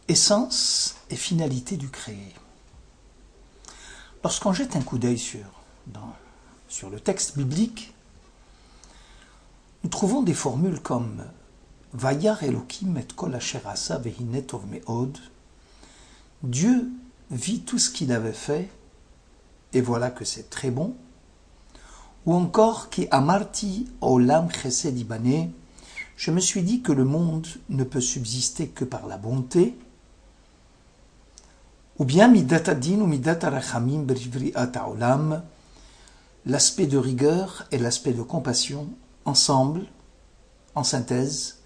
Essence et finalité du créé. Lorsqu'on jette un coup d'œil sur le texte biblique, nous trouvons des formules comme Vayar Elohim et kol asher asa vehinet tov me'od. Dieu vit tout ce qu'il avait fait et voilà que c'est très bon. Ou encore Ki amarti olam chesed ibane. Je me suis dit que le monde ne peut subsister que par la bonté. Ou bien Midat Adin ou Midat Arachamim Brivriat Haolam, l'aspect de rigueur et l'aspect de compassion ensemble, en synthèse,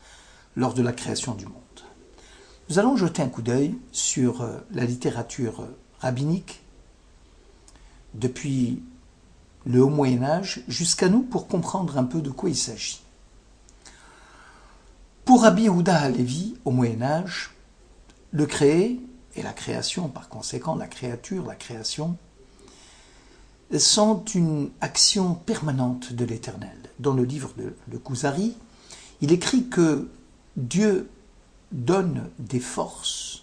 lors de la création du monde. Nous allons jeter un coup d'œil sur la littérature rabbinique depuis le Haut Moyen-Âge jusqu'à nous pour comprendre un peu de quoi il s'agit. Pour Rabbi Yehuda Halevi, au Moyen-Âge, le créé et la création, par conséquent la créature, la création, sont une action permanente de l'Éternel. Dans le livre de Kuzari, il écrit que Dieu donne des forces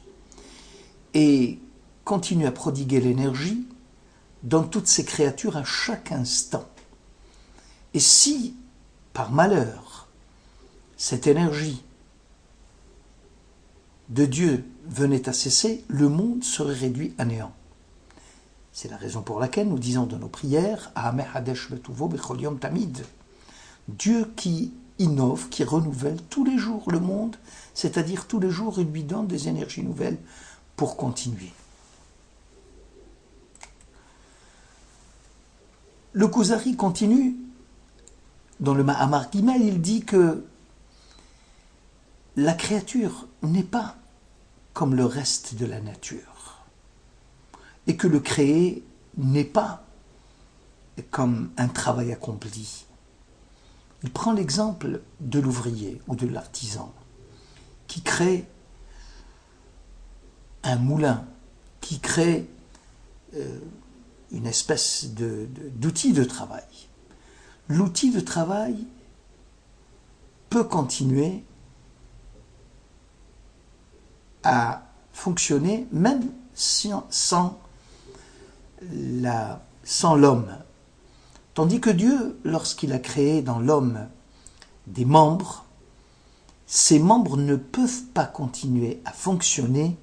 et continue à prodiguer l'énergie dans toutes ses créatures à chaque instant. Et si, par malheur, cette énergie de Dieu venait à cesser, le monde serait réduit à néant. C'est la raison pour laquelle nous disons dans nos prières Dieu qui innove, qui renouvelle tous les jours le monde, c'est-à-dire tous les jours il lui donne des énergies nouvelles pour continuer. Le Kuzari continue, dans le Mahamar Gimel, il dit que la créature n'est pas comme le reste de la nature et que le créé n'est pas comme un travail accompli. Il prend l'exemple de l'ouvrier ou de l'artisan qui crée un moulin, qui crée une espèce d'outil de travail. L'outil de travail peut continuer à fonctionner même sans l'homme. Tandis que Dieu, lorsqu'il a créé dans l'homme des membres, ces membres ne peuvent pas continuer à fonctionner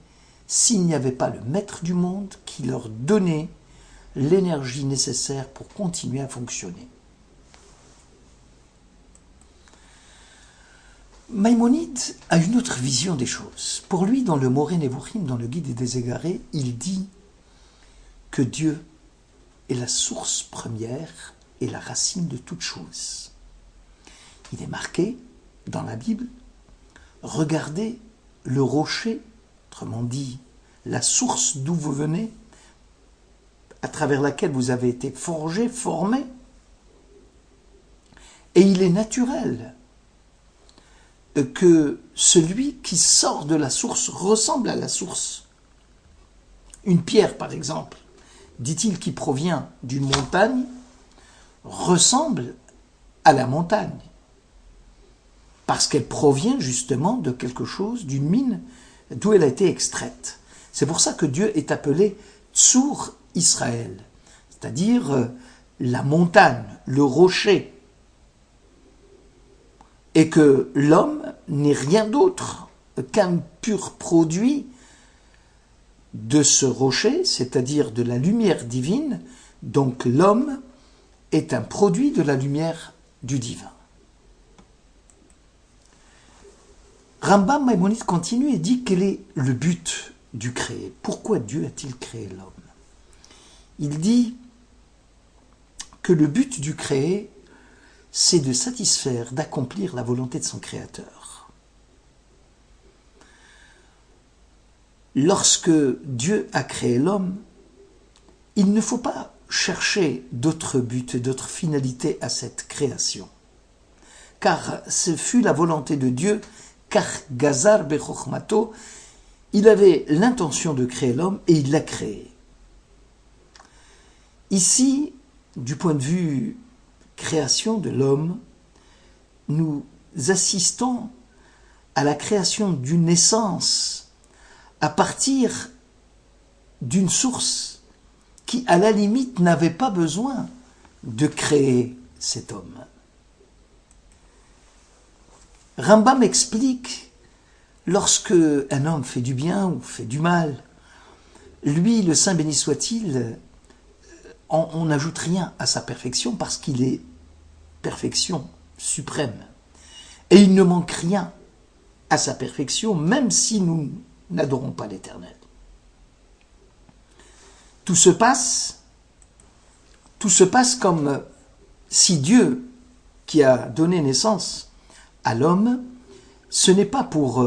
s'il n'y avait pas le maître du monde qui leur donnait l'énergie nécessaire pour continuer à fonctionner. Maïmonide a une autre vision des choses. Pour lui, dans le Moré Nevuchim, dans le Guide des Égarés, il dit que Dieu est la source première et la racine de toute chose. Il est marqué dans la Bible, regardez le rocher, autrement dit, la source d'où vous venez, à travers laquelle vous avez été forgé, formé, et il est naturel que celui qui sort de la source ressemble à la source. Une pierre, par exemple, dit-il, qui provient d'une montagne, ressemble à la montagne, parce qu'elle provient justement de quelque chose, d'une mine d'où elle a été extraite. C'est pour ça que Dieu est appelé Tsur Israël, c'est-à-dire la montagne, le rocher, et que l'homme n'est rien d'autre qu'un pur produit de ce rocher, c'est-à-dire de la lumière divine. Donc l'homme est un produit de la lumière du divin. Rambam Maïmonide continue et dit quel est le but du créé. Pourquoi Dieu a-t-il créé l'homme? Il dit que le but du créé, c'est de satisfaire, d'accomplir la volonté de son Créateur. Lorsque Dieu a créé l'homme, il ne faut pas chercher d'autres buts, d'autres finalités à cette création. Car ce fut la volonté de Dieu, car Gazar Bechochmato, il avait l'intention de créer l'homme et il l'a créé. Ici, du point de vue création de l'homme, nous assistons à la création d'une essence à partir d'une source qui, à la limite, n'avait pas besoin de créer cet homme. Rambam explique, lorsque un homme fait du bien ou fait du mal, lui, le Saint béni soit-il, on n'ajoute rien à sa perfection parce qu'il est perfection suprême. Et il ne manque rien à sa perfection, même si nous n'adorons pas l'Éternel. Tout se passe comme si Dieu, qui a donné naissance à l'homme, ce n'est pas pour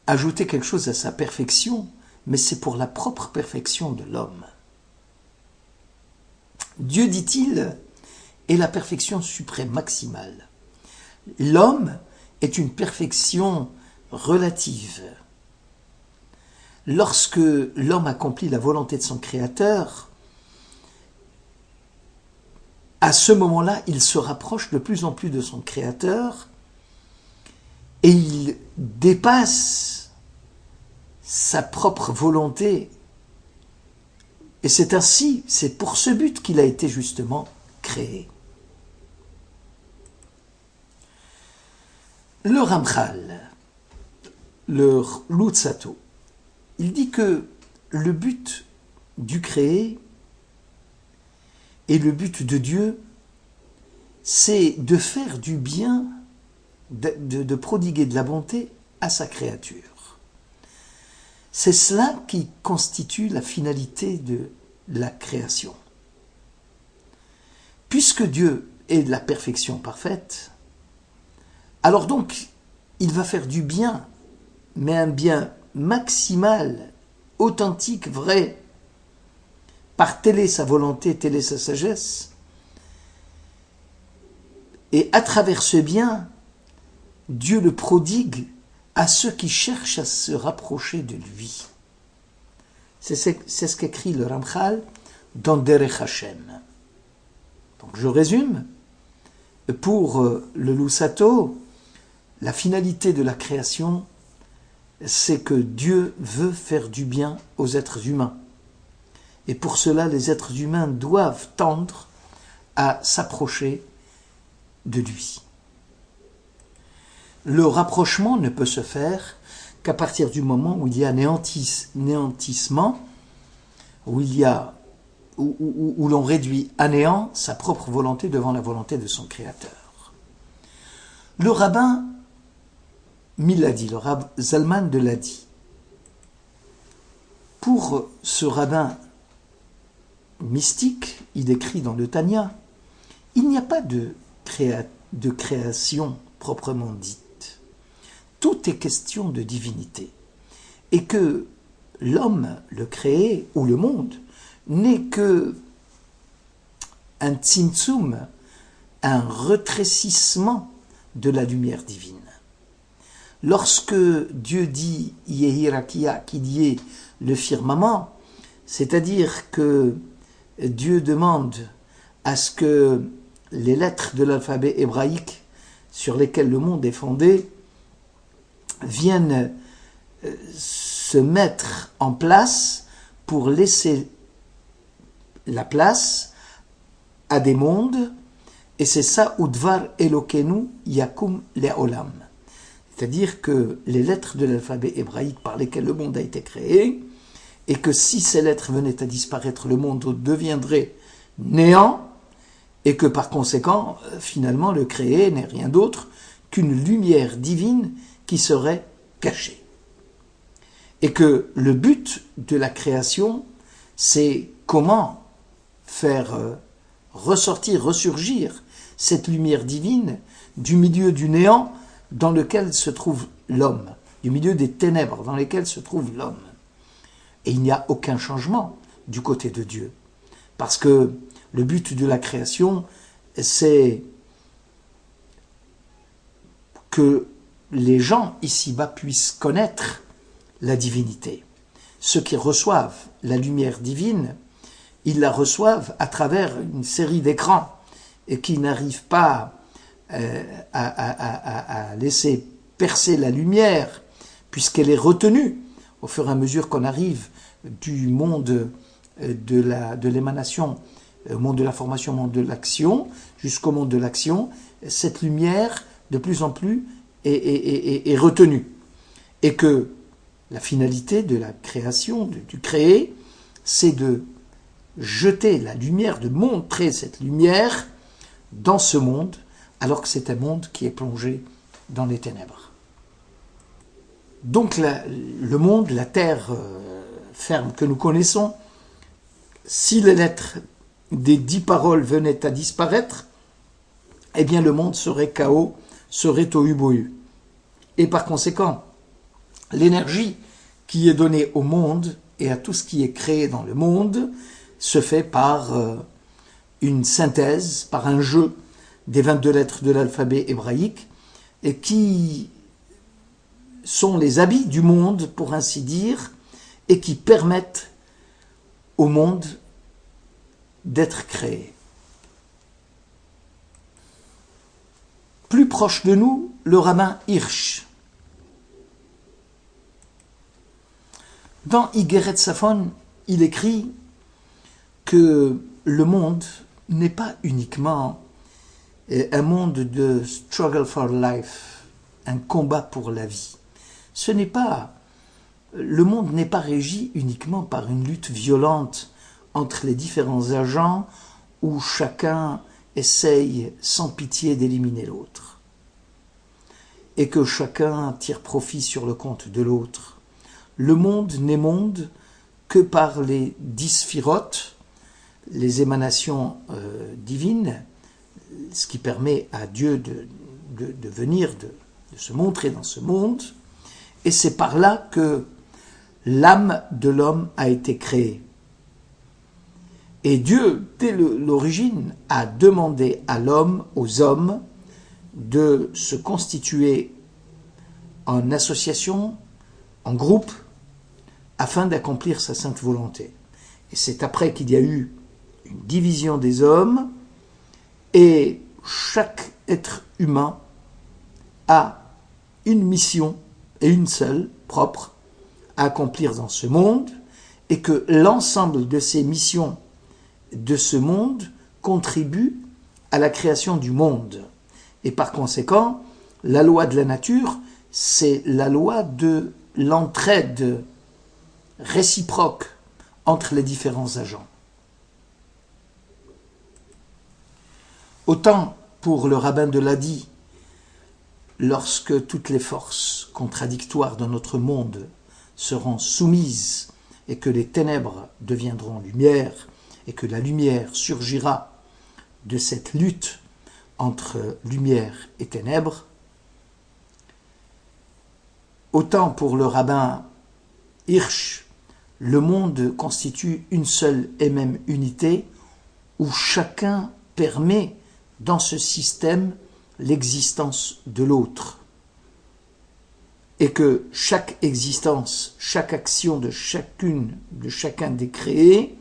ajouter quelque chose à sa perfection, mais c'est pour la propre perfection de l'homme. Dieu, dit-il, est la perfection suprême, maximale. L'homme est une perfection relative. Lorsque l'homme accomplit la volonté de son Créateur, à ce moment-là, il se rapproche de plus en plus de son Créateur et il dépasse sa propre volonté. Et c'est pour ce but qu'il a été justement créé. Le Ramchal, le Luzzatto, il dit que le but du créé et le but de Dieu, c'est de faire du bien, de prodiguer de la bonté à sa créature. C'est cela qui constitue la finalité de la création. Puisque Dieu est de la perfection parfaite, alors donc, il va faire du bien, mais un bien maximal, authentique, vrai, par telle est sa volonté, telle est sa sagesse. Et à travers ce bien, Dieu le prodigue à ceux qui cherchent à se rapprocher de lui. C'est ce qu'écrit le Ramchal dans Derech Hashem. Donc je résume. Pour le Luzzatto, la finalité de la création, c'est que Dieu veut faire du bien aux êtres humains. Et pour cela, les êtres humains doivent tendre à s'approcher de lui. Le rapprochement ne peut se faire qu'à partir du moment où il y a néantissement, où l'on réduit à néant sa propre volonté devant la volonté de son Créateur. Le rabbin Miladi, le rabbin Zalman de Ladi, pour ce rabbin mystique, il écrit dans le Tanya, il n'y a pas de création proprement dite. Tout est question de divinité. Et que l'homme, le créé, ou le monde, n'est que un tzimtzum, un retrécissement de la lumière divine. Lorsque Dieu dit « Yehi Rakia » qu'il y ait le firmament, c'est-à-dire que Dieu demande à ce que les lettres de l'alphabet hébraïque sur lesquelles le monde est fondé viennent se mettre en place pour laisser la place à des mondes, et c'est ça, Udvar Elokenu Yakum Leolam. C'est-à-dire que les lettres de l'alphabet hébraïque par lesquelles le monde a été créé, et que si ces lettres venaient à disparaître, le monde deviendrait néant, et que par conséquent, finalement, le créé n'est rien d'autre qu'une lumière divine qui serait cachée. Et que le but de la création, c'est comment faire ressurgir cette lumière divine du milieu du néant dans lequel se trouve l'homme, du milieu des ténèbres dans lesquelles se trouve l'homme. Et il n'y a aucun changement du côté de Dieu. Parce que le but de la création, c'est que les gens ici-bas puissent connaître la divinité. Ceux qui reçoivent la lumière divine, ils la reçoivent à travers une série d'écrans et qui n'arrivent pas à laisser percer la lumière puisqu'elle est retenue au fur et à mesure qu'on arrive du monde de l'émanation, au monde de la formation, au monde de l'action, jusqu'au monde de l'action, cette lumière, de plus en plus, est retenue. Et que la finalité de la création, du créer, c'est de jeter la lumière, de montrer cette lumière dans ce monde, alors que c'est un monde qui est plongé dans les ténèbres. Donc le monde, la terre ferme que nous connaissons, si les lettres des 10 paroles venaient à disparaître, eh bien le monde serait chaos, serait tohu-bohu. Et par conséquent, l'énergie qui est donnée au monde et à tout ce qui est créé dans le monde se fait par une synthèse, par un jeu des 22 lettres de l'alphabet hébraïque, et qui sont les habits du monde, pour ainsi dire, et qui permettent au monde d'être créé. Plus proche de nous, le rabbin Hirsch. Dans Igeret Safon, il écrit que le monde n'est pas uniquement un monde de struggle for life, un combat pour la vie. Le monde n'est pas régi uniquement par une lutte violente entre les différents agents où chacun essaye sans pitié d'éliminer l'autre et que chacun tire profit sur le compte de l'autre. Le monde n'est monde que par les 10 sphirotes, les émanations divines, ce qui permet à Dieu de venir, de se montrer dans ce monde. Et c'est par là que l'âme de l'homme a été créée. Et Dieu, dès l'origine, a demandé à l'homme, aux hommes, de se constituer en association, en groupe, afin d'accomplir sa sainte volonté. Et c'est après qu'il y a eu une division des hommes, et chaque être humain a une mission, et une seule, propre, à accomplir dans ce monde, et que l'ensemble de ces missions de ce monde contribue à la création du monde. Et par conséquent, la loi de la nature, c'est la loi de l'entraide réciproque entre les différents agents. Autant pour le rabbin de Ladi, lorsque toutes les forces contradictoires de notre monde seront soumises et que les ténèbres deviendront lumière et que la lumière surgira de cette lutte entre lumière et ténèbres, autant pour le rabbin Hirsch, le monde constitue une seule et même unité où chacun permet dans ce système l'existence de l'autre. Et que chaque existence, chaque action de chacun des créés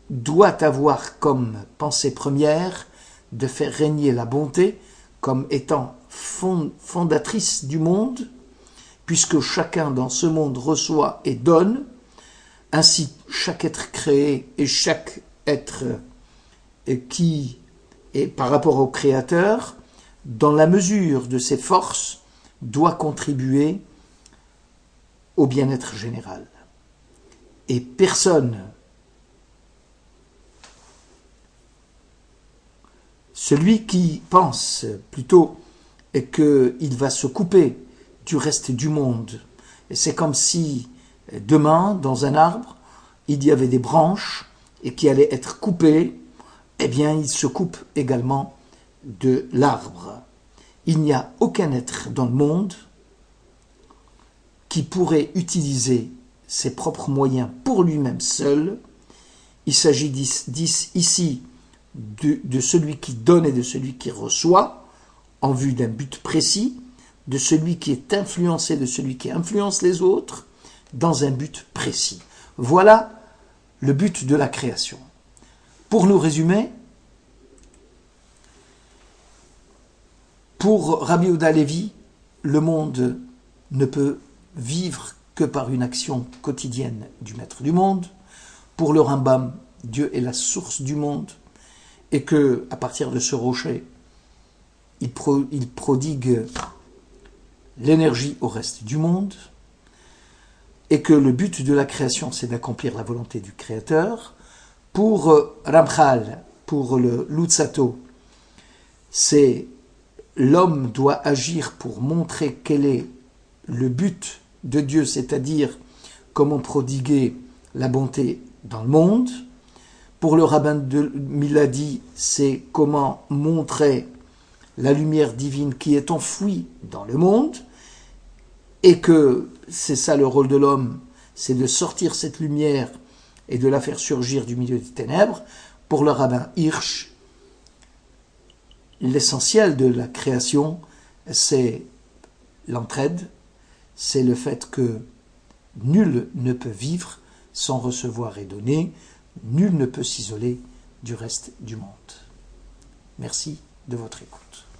doit avoir comme pensée première de faire régner la bonté comme étant fondatrice du monde, puisque chacun dans ce monde reçoit et donne, ainsi chaque être créé et chaque être qui est par rapport au Créateur, dans la mesure de ses forces, doit contribuer au bien-être général. Et personne, celui qui pense plutôt qu'il va se couper du reste du monde, et c'est comme si demain, dans un arbre, il y avait des branches et qui allaient être coupées, eh bien, il se coupe également de l'arbre. Il n'y a aucun être dans le monde qui pourrait utiliser ses propres moyens pour lui-même seul. Il s'agit ici de celui qui donne et de celui qui reçoit en vue d'un but précis, de celui qui est influencé, de celui qui influence les autres dans un but précis. Voilà le but de la création. Pour nous résumer, pour Rabbi Yehuda Levi, le monde ne peut vivre que par une action quotidienne du Maître du monde. Pour le Rambam, Dieu est la source du monde et que, à partir de ce rocher, il prodigue l'énergie au reste du monde et que le but de la création, c'est d'accomplir la volonté du Créateur. Pour Ramchal, pour le Luzzatto, c'est l'homme doit agir pour montrer quel est le but de Dieu, c'est-à-dire comment prodiguer la bonté dans le monde. Pour le rabbin de Miladi, c'est comment montrer la lumière divine qui est enfouie dans le monde, et que c'est ça le rôle de l'homme, c'est de sortir cette lumière et de la faire surgir du milieu des ténèbres. Pour le rabbin Hirsch, l'essentiel de la création, c'est l'entraide, c'est le fait que nul ne peut vivre sans recevoir et donner, nul ne peut s'isoler du reste du monde. Merci de votre écoute.